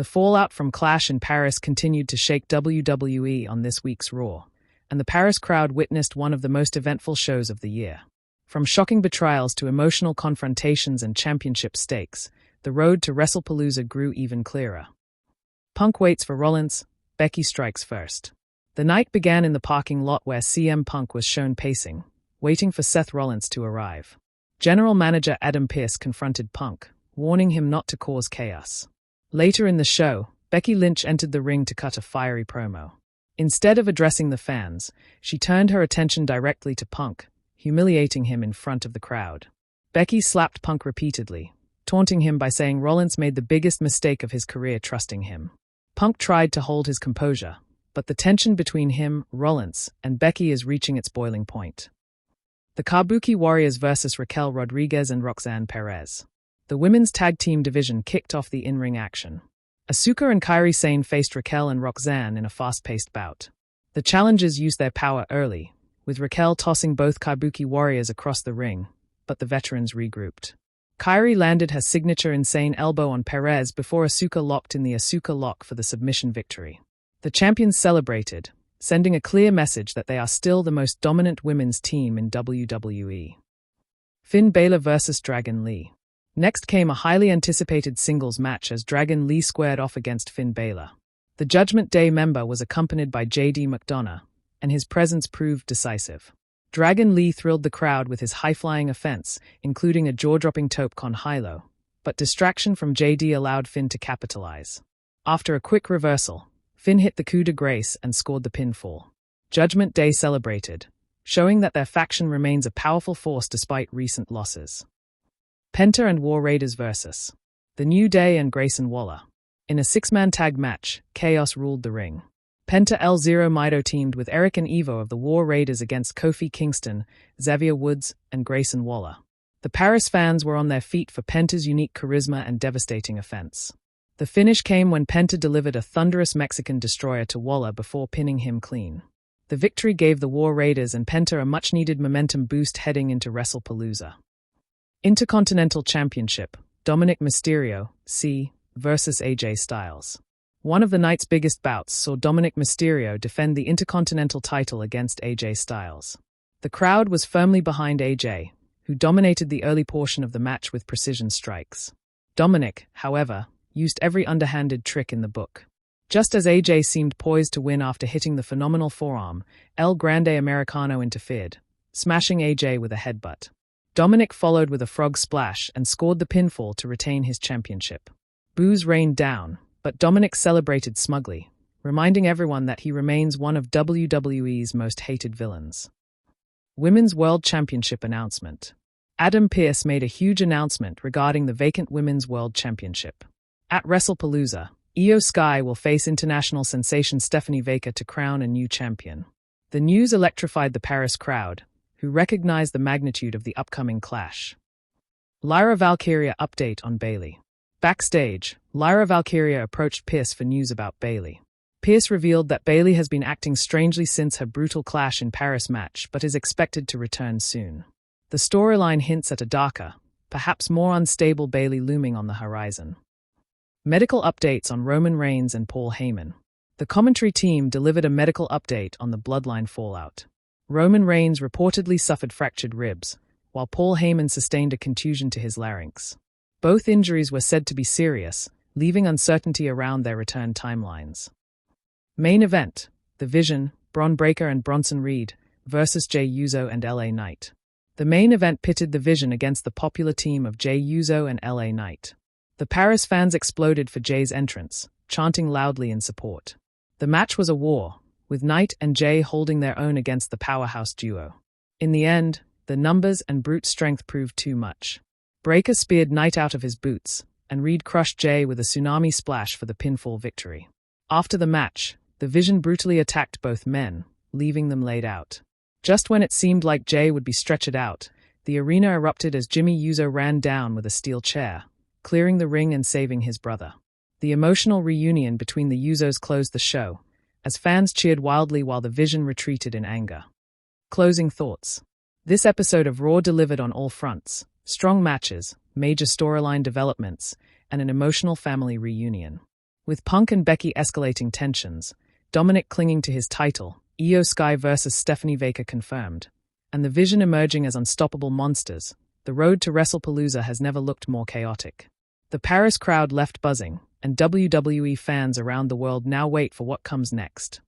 The fallout from Clash in Paris continued to shake WWE on this week's Raw, and the Paris crowd witnessed one of the most eventful shows of the year. From shocking betrayals to emotional confrontations and championship stakes, the road to WrestlePalooza grew even clearer. Punk waits for Rollins, Becky strikes first. The night began in the parking lot where CM Punk was shown pacing, waiting for Seth Rollins to arrive. General Manager Adam Pearce confronted Punk, warning him not to cause chaos. Later in the show, Becky Lynch entered the ring to cut a fiery promo. Instead of addressing the fans, she turned her attention directly to Punk, humiliating him in front of the crowd. Becky slapped Punk repeatedly, taunting him by saying Rollins made the biggest mistake of his career trusting him. Punk tried to hold his composure, but the tension between him, Rollins, and Becky is reaching its boiling point. The Kabuki Warriors vs. Raquel Rodriguez and Roxanne Perez. The women's tag team division kicked off the in-ring action. Asuka and Kairi Sane faced Raquel and Roxanne in a fast-paced bout. The challengers used their power early, with Raquel tossing both Kabuki Warriors across the ring, but the veterans regrouped. Kairi landed her signature insane elbow on Perez before Asuka locked in the Asuka lock for the submission victory. The champions celebrated, sending a clear message that they are still the most dominant women's team in WWE. Finn Balor vs. Dragon Lee. Next came a highly anticipated singles match as Dragon Lee squared off against Finn Balor. The Judgment Day member was accompanied by JD McDonough, and his presence proved decisive. Dragon Lee thrilled the crowd with his high-flying offense, including a jaw-dropping tope con hilo, but distraction from JD allowed Finn to capitalize. After a quick reversal, Finn hit the coup de grace and scored the pinfall. Judgment Day celebrated, showing that their faction remains a powerful force despite recent losses. Penta and War Raiders vs. The New Day and Grayson Waller. In a six-man tag match, Chaos ruled the ring. Penta El Zero Miedo teamed with Eric and Evo of the War Raiders against Kofi Kingston, Xavier Woods, and Grayson Waller. The Paris fans were on their feet for Penta's unique charisma and devastating offense. The finish came when Penta delivered a thunderous Mexican destroyer to Waller before pinning him clean. The victory gave the War Raiders and Penta a much-needed momentum boost heading into WrestlePalooza. Intercontinental Championship, Dominik Mysterio, C. vs. AJ Styles. One of the night's biggest bouts saw Dominik Mysterio defend the Intercontinental title against AJ Styles. The crowd was firmly behind AJ, who dominated the early portion of the match with precision strikes. Dominik, however, used every underhanded trick in the book. Just as AJ seemed poised to win after hitting the phenomenal forearm, El Grande Americano interfered, smashing AJ with a headbutt. Dominik followed with a frog splash and scored the pinfall to retain his championship. Boos rained down, but Dominik celebrated smugly, reminding everyone that he remains one of WWE's most hated villains. Women's World Championship announcement. Adam Pearce made a huge announcement regarding the vacant Women's World Championship. At WrestlePalooza, Io Sky will face international sensation Stephanie Baker to crown a new champion. The news electrified the Paris crowd, who recognized the magnitude of the upcoming clash. Lyra Valkyria update on Bayley. Backstage, Lyra Valkyria approached Pearce for news about Bayley. Pearce revealed that Bayley has been acting strangely since her brutal Clash in Paris match but is expected to return soon. The storyline hints at a darker, perhaps more unstable Bayley looming on the horizon. Medical updates on Roman Reigns and Paul Heyman. The commentary team delivered a medical update on the Bloodline fallout. Roman Reigns reportedly suffered fractured ribs, while Paul Heyman sustained a contusion to his larynx. Both injuries were said to be serious, leaving uncertainty around their return timelines. Main event: The Vision, Bron Breakker and Bronson Reed, versus Jey Uso and LA Knight. The main event pitted The Vision against the popular team of Jey Uso and LA Knight. The Paris fans exploded for Jey's entrance, chanting loudly in support. The match was a war, with Knight and Jey holding their own against the powerhouse duo. In the end, the numbers and brute strength proved too much. Breakker speared Knight out of his boots, and Reed crushed Jey with a tsunami splash for the pinfall victory. After the match, The Vision brutally attacked both men, leaving them laid out. Just when it seemed like Jey would be stretchered out, the arena erupted as Jimmy Uso ran down with a steel chair, clearing the ring and saving his brother. The emotional reunion between the Usos closed the show, as fans cheered wildly while The Vision retreated in anger. Closing thoughts. This episode of Raw delivered on all fronts: strong matches, major storyline developments, and an emotional family reunion. With Punk and Becky escalating tensions, Dominik clinging to his title, Io Sky versus Stephanie Baker confirmed, and the Vision emerging as unstoppable monsters, the road to WrestlePalooza has never looked more chaotic. The Paris crowd left buzzing, and WWE fans around the world now wait for what comes next.